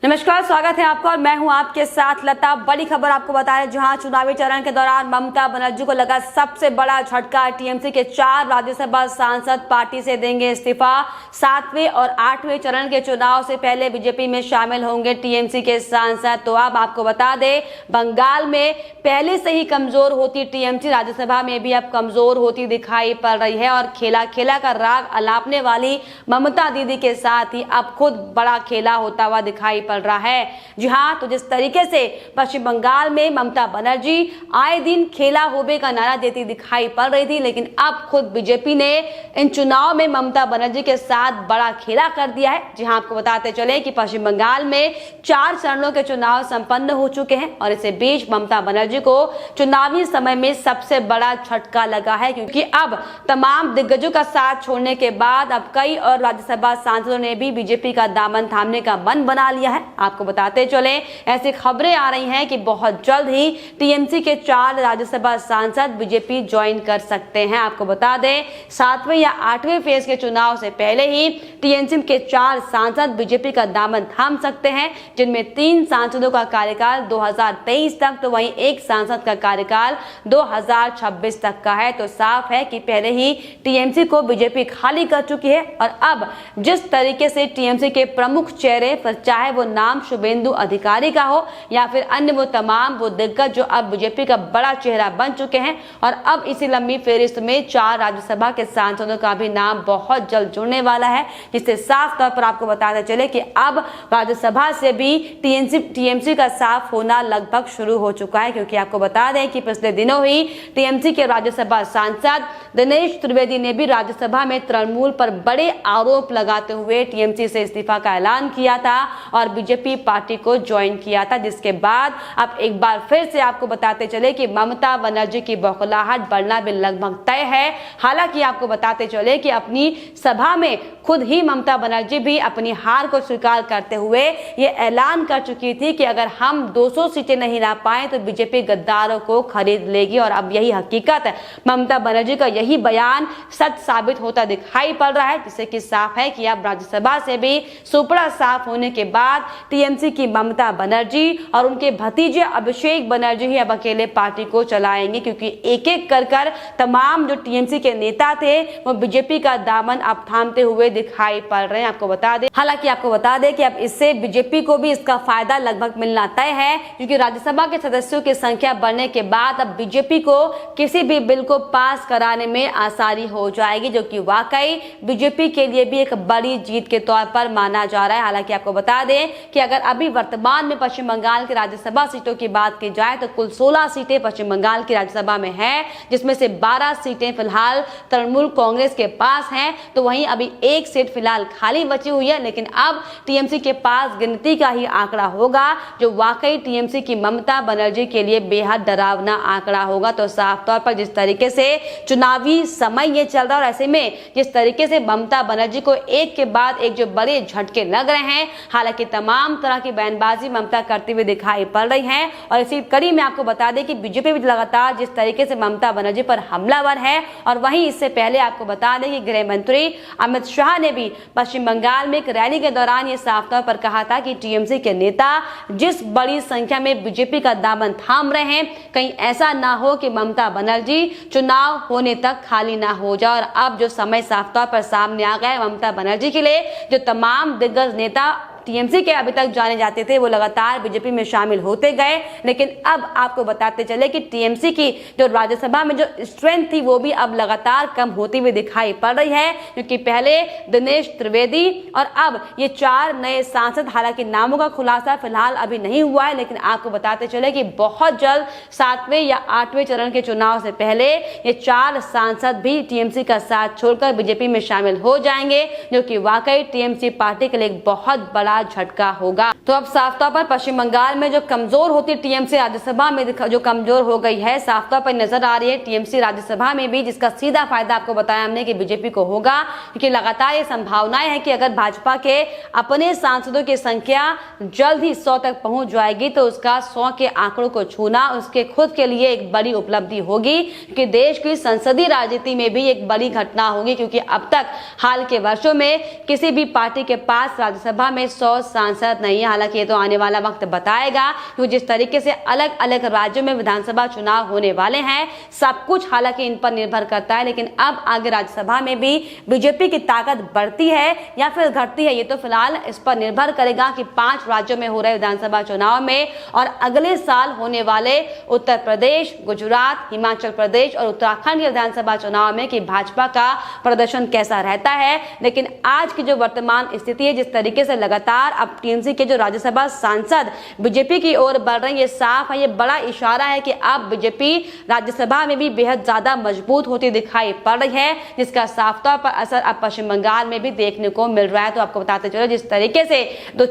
नमस्कार, स्वागत है आपका और मैं हूं आपके साथ लता। बड़ी खबर आपको बता रहे, जहां चुनावी चरण के दौरान ममता बनर्जी को लगा सबसे बड़ा झटका। टीएमसी के 4 राज्यसभा सांसद पार्टी से देंगे इस्तीफा। 7वें और 8वें चरण के चुनाव से पहले बीजेपी में शामिल होंगे टीएमसी के सांसद। तो अब आपको बता दें, बंगाल में पहले से ही कमजोर होती टीएमसी राज्यसभा में भी अब कमजोर होती दिखाई पड़ रही है और खेला खेला का राग अलापने वाली ममता दीदी के साथ ही अब खुद बड़ा खेला होता हुआ दिखाई पड़ रहा है। जी हाँ, तो जिस तरीके से पश्चिम बंगाल में ममता बनर्जी आए दिन खेला होबे का नारा देती दिखाई पड़ रही थी, लेकिन अब खुद बीजेपी ने इन चुनाव में ममता बनर्जी के साथ बड़ा खेला कर दिया है। जी हाँ, आपको बताते चले कि पश्चिम बंगाल में 4 चरणों के चुनाव संपन्न हो चुके हैं और इसी बीच ममता बनर्जी को चुनावी समय में सबसे बड़ा झटका लगा है, क्योंकि अब तमाम दिग्गजों का साथ छोड़ने के बाद अब कई और राज्यसभा सांसदों ने भी बीजेपी का दामन थामने का मन बना लिया है। आपको बताते चले, ऐसी खबरें आ रही हैं कि बहुत जल्द ही टीएमसी के 4 राज्यसभा सांसद बीजेपी ज्वाइन कर सकते हैं। आपको बता दें, 7वें या 8वें फेज के चुनाव से पहले ही टीएमसी के 4 सांसद बीजेपी का दामन थाम सकते हैं, जिनमें 3 सांसदों का कार्यकाल 2023 तक, तो वहीं 1 सांसद का कार्यकाल 2026 तक का है। तो साफ है कि पहले ही टीएमसी को बीजेपी खाली कर चुकी है और अब जिस तरीके से टीएमसी के प्रमुख चेहरे, चाहे वो नाम शुभेंदु अधिकारी का हो या फिर अन्य वो तमाम वो दिग्गज जो अब बीजेपी का बड़ा चेहरा बन चुके हैं, और अब इसी लंबी फेहरिस्त में 4 राज्यसभा के सांसदों का भी नाम बहुत जल्द जुड़ने वाला है, जिससे साफ तौर पर आपको बताते चले कि अब राज्यसभा से भी टीएमसी का साफ होना लगभग शुरू हो चुका है। क्योंकि आपको बता दें कि पिछले दिनों ही टीएमसी के राज्यसभा सांसद दिनेश त्रिवेदी ने भी राज्यसभा में तृणमूल पर बड़े आरोप लगाते हुए टीएमसी से इस्तीफा का ऐलान किया था और बीजेपी पार्टी को ज्वाइन किया था, जिसके बाद अब एक बार फिर से आपको बताते चले कि ममता बनर्जी की बौखलाहट बढ़ना भी लगभग तय है। हालांकि आपको बताते चले कि अपनी सभा में खुद ही ममता बनर्जी भी अपनी हार को स्वीकार करते हुए ये ऐलान कर चुकी थी कि अगर हम 200 सीटें नहीं ला पाए तो बीजेपी गद्दारों को खरीद लेगी। और अब यही हकीकत, ममता बनर्जी का यही बयान सच साबित होता दिखाई पड़ रहा है, जिससे कि साफ है कि अब राज्यसभा से भी सुपड़ा साफ होने के बाद टीएमसी की ममता बनर्जी और उनके भतीजे अभिषेक बनर्जी ही अब अकेले पार्टी को चलाएंगे, क्योंकि एक एक कर तमाम जो टीएमसी के नेता थे वो बीजेपी का दामन अब थामते हुए दिखाई पड़ रहे हैं। आपको बता दें, हालांकि आपको बता दें कि अब इससे बीजेपी को भी इसका फायदा लगभग मिलना तय है, क्योंकि राज्यसभा के सदस्यों की संख्या बढ़ने के बाद अब बीजेपी को किसी भी बिल को पास कराने में आसानी हो जाएगी, जो कि वाकई बीजेपी के लिए भी एक बड़ी जीत के तौर पर माना जा रहा है। हालांकि आपको बता दें कि अगर अभी वर्तमान में पश्चिम बंगाल की राज्यसभा सीटों की बात की जाए तो कुल 16 सीटें पश्चिम बंगाल की राज्यसभा में है, जिसमें से 12 सीटें फिलहाल तृणमूल कांग्रेस के पास हैं, तो वहीं अभी 1 सीट फिलहाल खाली बची हुई है। लेकिन अब टीएमसी के पास गिनती का ही आंकड़ा होगा, जो वाकई टीएमसी की ममता बनर्जी के लिए बेहद डरावना आंकड़ा होगा। तो साफ तौर पर जिस तरीके से चुनावी समय ये चल रहा है और ऐसे में जिस तरीके से ममता बनर्जी को एक के बाद एक जो बड़े झटके लग रहे हैं, हालांकि तमाम तरह की बयानबाजी ममता करती हुई दिखाई पड़ रही है। और इसी कड़ी में आपको बता दें कि बीजेपी भी लगातार जिस तरीके से ममता बनर्जी पर हमलावर है, और वहीं इससे पहले आपको बता दें कि गृह मंत्री अमित शाह ने भी पश्चिम बंगाल में एक रैली के दौरान ये साफ तौर पर कहा था कि टीएमसी के नेता जिस बड़ी संख्या में बीजेपी का दामन थाम रहे हैं, कहीं ऐसा ना हो कि ममता बनर्जी चुनाव होने तक खाली ना हो जाए। और अब जो समय साफ तौर पर सामने आ गया है ममता बनर्जी के लिए, जो तमाम दिग्गज नेता टीएमसी के अभी तक जाने जाते थे वो लगातार बीजेपी में शामिल होते गए, लेकिन अब आपको बताते चले कि टीएमसी की जो राज्यसभा में जो स्ट्रेंथ थी वो भी अब लगातार कम होती हुई दिखाई पड़ रही है, क्योंकि पहले दिनेश त्रिवेदी और अब ये 4 नए सांसद, हालांकि नामों का खुलासा फिलहाल अभी नहीं हुआ है, लेकिन आपको बताते चले कि बहुत जल्द 7वें या 8वें चरण के चुनाव से पहले ये 4 सांसद भी टीएमसी का साथ छोड़कर बीजेपी में शामिल हो जाएंगे, जो कि वाकई टीएमसी पार्टी के लिए एक बहुत बड़ा झटका होगा। तो अब साफ तौर पर पश्चिम बंगाल में जो कमजोर होती टीएमसी राज्यसभा में जो कमजोर हो गई है, साफ तौर पर नजर आ रही है टीएमसी राज्यसभा में भी, जिसका सीधा फायदा आपको बताया हमने कि बीजेपी को होगा, क्योंकि लगातार ये संभावनाएं है कि अगर भाजपा के अपने सांसदों की संख्या जल्द ही 100 तक पहुंच जाएगी तो उसका 100 के आंकड़ों को छूना उसके खुद के लिए एक बड़ी उपलब्धि होगी, क्योंकि देश की संसदीय राजनीति में भी एक बड़ी घटना होगी, क्योंकि अब तक हाल के वर्षों में किसी भी पार्टी के पास राज्यसभा में 100 सांसद नहीं है। हालांकि ये तो आने वाला वक्त बताएगा, क्योंकि जिस तरीके से अलग अलग राज्यों में विधानसभा चुनाव होने वाले हैं, सब कुछ हालांकि इन पर निर्भर करता है। लेकिन अब आगे राज्यसभा में भी बीजेपी की ताकत बढ़ती है या फिर घटती है, ये तो फिलहाल इस पर निर्भर करेगा कि 5 राज्यों में हो रहे विधानसभा चुनाव में और अगले साल होने वाले उत्तर प्रदेश, गुजरात, हिमाचल प्रदेश और उत्तराखंड के विधानसभा चुनाव में कि भाजपा का प्रदर्शन कैसा रहता है। लेकिन आज की जो वर्तमान स्थिति है, जिस तरीके से लगातार अब टीएमसी के जो राज्यसभा सांसद बीजेपी की ओर बढ़ रहे हैं, ये साफ है, ये बड़ा इशारा है कि अब बीजेपी राज्यसभा में भी बेहद ज्यादा मजबूत होती दिखाई पड़ रही है, जिसका साफ तौर पर असर अब पश्चिम बंगाल में भी देखने को मिल रहा है। तो आपको बताते चलो, जिस तरीके से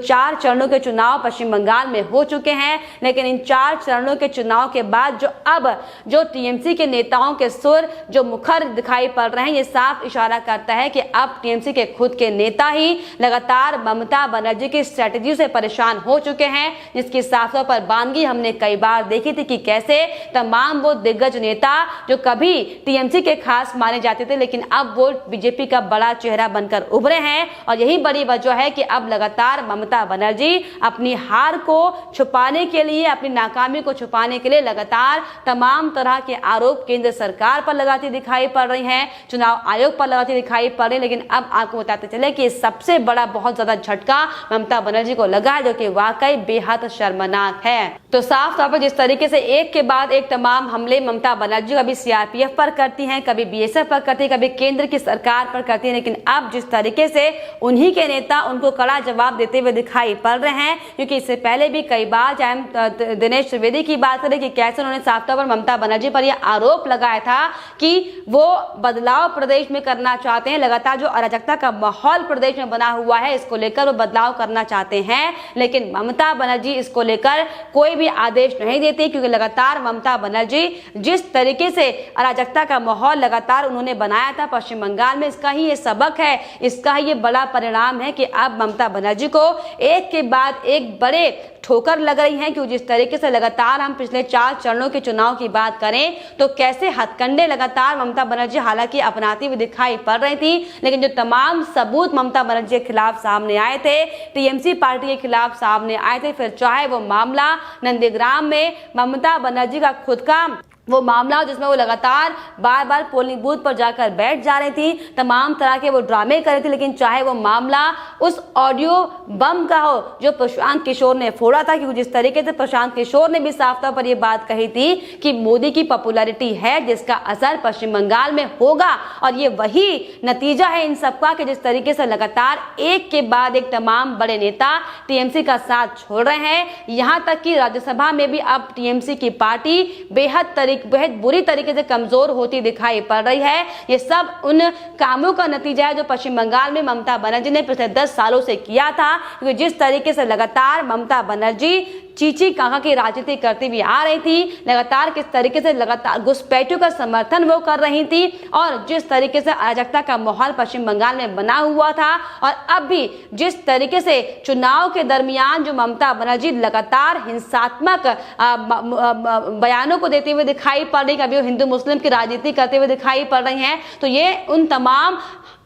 4 चरणों के चुनाव पश्चिम बंगाल में हो चुके हैं, लेकिन इन 4 चरणों के चुनाव के बाद जो टीएमसी के नेताओं के सुर जो मुखर दिखाई पड़ रहे हैं, ये साफ इशारा करता है कि अब टीएमसी के खुद के नेता ही लगातार ममता बनर्जी की स्ट्रेटेजी से परेशान हो चुके हैं, जिसकी साफ तौर पर बानगी हमने कई बार देखी थी कि कैसे तमाम वो दिग्गज नेता जो कभी टीएमसी के खास माने जाते थे, लेकिन अब वो बीजेपी का बड़ा चेहरा बनकर उभरे हैं। और यही बड़ी वजह है कि अब लगातार ममता बनर्जी अपनी हार को छुपाने के लिए, अपनी नाकामी को छुपाने के लिए लगातार तमाम तरह के आरोप केंद्र सरकार पर लगाती दिखाई पड़ रही हैं, चुनाव आयोग पर लगाती दिखाई पड़ रही है। लेकिन अब आपको बताते चले कि सबसे बड़ा बहुत ज्यादा झटका ममता बनर्जी को लगा है, जो कि वाकई बेहद शर्मनाक है। तो साफ तौर पर जिस तरीके से एक के बाद एक तमाम हमले ममता बनर्जी कभी सीआरपीएफ पर करती हैं, कभी बीएसएफ पर करती है, कभी केंद्र की सरकार पर करती है, लेकिन अब जिस तरीके से उन्हीं के नेता उनको कड़ा जवाब देते हुए दिखाई पड़ रहे हैं, क्योंकि इससे पहले भी कई बार, चाहे दिनेश त्रिवेदी की बात करें कि कैसे उन्होंने साफ तौर पर ममता बनर्जी पर यह आरोप लगाया था कि वो बदलाव प्रदेश में करना चाहते हैं, लगातार जो अराजकता का माहौल प्रदेश में बना हुआ है इसको लेकर वो बदलाव करना चाहते हैं। लेकिन ममता बनर्जी इसको लेकर कोई भी आदेश नहीं देती, क्योंकि लगातार ममता बनर्जी जिस तरीके से अराजकता का माहौल लगातार उन्होंने बनाया था पश्चिम बंगाल में, इसका ही ये सबक है, इसका ही ये बड़ा परिणाम है कि अब ममता बनर्जी को एक के बाद एक बड़े ठोकर लग रही है। क्योंकि जिस तरीके से लगातार हम पिछले 4 चरणों के चुनाव की बात करें तो कैसे हथकंडे लगातार ममता बनर्जी हालांकि अपनाती हुई दिखाई पड़ रही थी, लेकिन जो तमाम सबूत ममता बनर्जी के खिलाफ सामने आए थे, टीएमसी पार्टी के खिलाफ सामने आए थे, फिर चाहे वो मामला नंदीग्राम में ममता बनर्जी का खुद का वो मामला जिसमें वो लगातार बार बार पोलिंग बूथ पर जाकर बैठ जा रही थी, तमाम तरह के वो ड्रामे कर रही थी, लेकिन चाहे वो मामला उस ऑडियो बम का हो जो प्रशांत किशोर ने फोड़ा था, क्योंकि जिस तरीके से प्रशांत किशोर ने भी साफ तौर पर ये बात कही थी कि मोदी की पॉपुलैरिटी है जिसका असर पश्चिम बंगाल में होगा, और ये वही नतीजा है इन सबका कि जिस तरीके से लगातार एक के बाद एक तमाम बड़े नेता टीएमसी का साथ छोड़ रहे हैं। यहाँ तक कि राज्यसभा में भी अब टीएमसी की पार्टी बेहद बुरी तरीके से कमजोर होती दिखाई पड़ रही है। ये सब उन कामों का नतीजा है जो पश्चिम बंगाल में ममता बनर्जी ने पिछले 10 सालों से किया था, क्योंकि जिस तरीके से लगातार ममता बनर्जी चीची काका की राजनीति करती हुई आ रही थी, लगातार किस तरीके से लगातार घुसपैठियों का समर्थन वो कर रही थी, और जिस तरीके से अराजकता का माहौल पश्चिम बंगाल में बना हुआ था, और अब भी जिस तरीके से चुनाव के दरमियान जो ममता बनर्जी लगातार हिंसात्मक बयानों को देते हुए दिखाई पड़ रही, कभी वो हिंदू मुस्लिम की राजनीति करते हुए दिखाई पड़ रही हैं, तो ये उन तमाम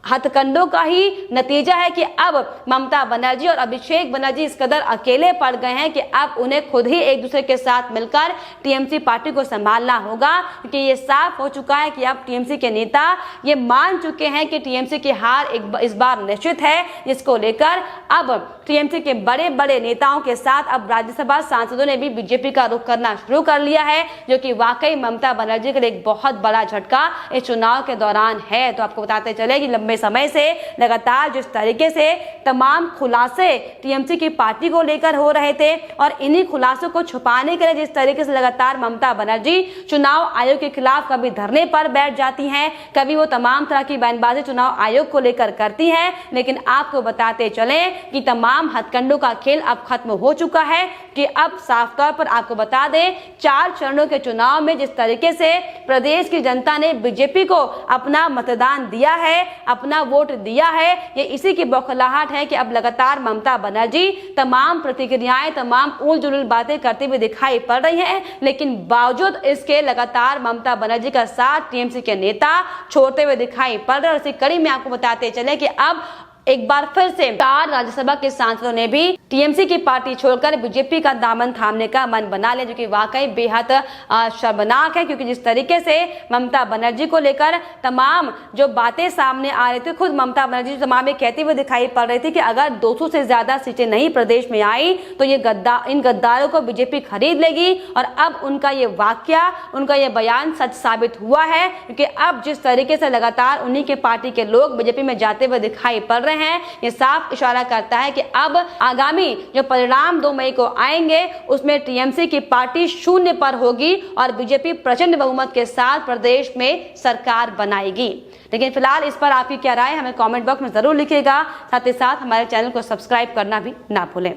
हथकंडों का ही नतीजा है कि अब ममता बनर्जी और अभिषेक बनर्जी इस कदर अकेले पड़ गए हैं कि अब उन्हें खुद ही एक दूसरे के साथ मिलकर टीएमसी पार्टी को संभालना होगा, क्योंकि ये साफ हो चुका है कि अब टीएमसी के नेता ये मान चुके हैं कि टीएमसी की हार इस बार निश्चित है, जिसको लेकर अब टीएमसी के बड़े बड़े नेताओं के साथ अब राज्यसभा सांसदों ने भी बीजेपी का रुख करना शुरू कर लिया है, जो कि वाकई ममता बनर्जी के लिए एक बहुत बड़ा झटका इस चुनाव के दौरान है। तो आपको बताते चले कि लंबे समय से लगातार जिस तरीके से तमाम खुलासे टीएमसी की पार्टी को लेकर हो रहे थे, और इन्हीं खुलासों को छुपाने के लिए जिस तरीके से लगातार ममता बनर्जी चुनाव आयोग के खिलाफ कभी धरने पर बैठ जाती हैं, कभी वो तमाम तरह की बयानबाजी चुनाव आयोग को लेकर करती हैं, लेकिन आपको बताते चले कि तमाम हथकंडों का खेल अब खत्म हो चुका है। कि अब साफ तौर पर आपको बता दें, 4 चरणों के चुनाव में जिस तरीके से प्रदेश की जनता ने बीजेपी को अपना मतदान दिया है, अपना वोट दिया है, ये इसी की बौखलाहट है कि अब लगातार ममता बनर्जी तमाम प्रतिक्रियाएं, तमाम उल जुलूल बातें करते हुए दिखाई पड़ रही हैं, लेकिन बावजूद इसके लगातार ममता बनर्जी का साथ टीएमसी के नेता छोड़ते हुए दिखाई पड़ रहे हैं। और इसी कड़ी में आपको बताते चले कि अब एक बार फिर से 4 राज्यसभा के सांसदों ने भी टीएमसी की पार्टी छोड़कर बीजेपी का दामन थामने का मन बना लिया, जो कि वाकई बेहद शर्मनाक है। क्योंकि जिस तरीके से ममता बनर्जी को लेकर तमाम जो बातें सामने आ रही थी, खुद ममता बनर्जी तमाम ये कहती हुई दिखाई पड़ रही थी कि अगर 200 से ज्यादा सीटें नहीं प्रदेश में आई तो ये इन गद्दारों को बीजेपी खरीद लेगी। और अब उनका ये वाक्या, उनका ये बयान सच साबित हुआ है। क्योंकि अब जिस तरीके से लगातार उन्हीं के पार्टी के लोग बीजेपी में जाते हुए दिखाई पड़ रहे हैं, ये साफ इशारा करता है कि अब आगामी जो परिणाम 2 मई को आएंगे उसमें टीएमसी की पार्टी शून्य पर होगी और बीजेपी प्रचंड बहुमत के साथ प्रदेश में सरकार बनाएगी। लेकिन फिलहाल इस पर आपकी क्या राय हमें कमेंट बॉक्स में जरूर लिखिएगा। साथ ही साथ हमारे चैनल को सब्सक्राइब करना भी ना भूलें।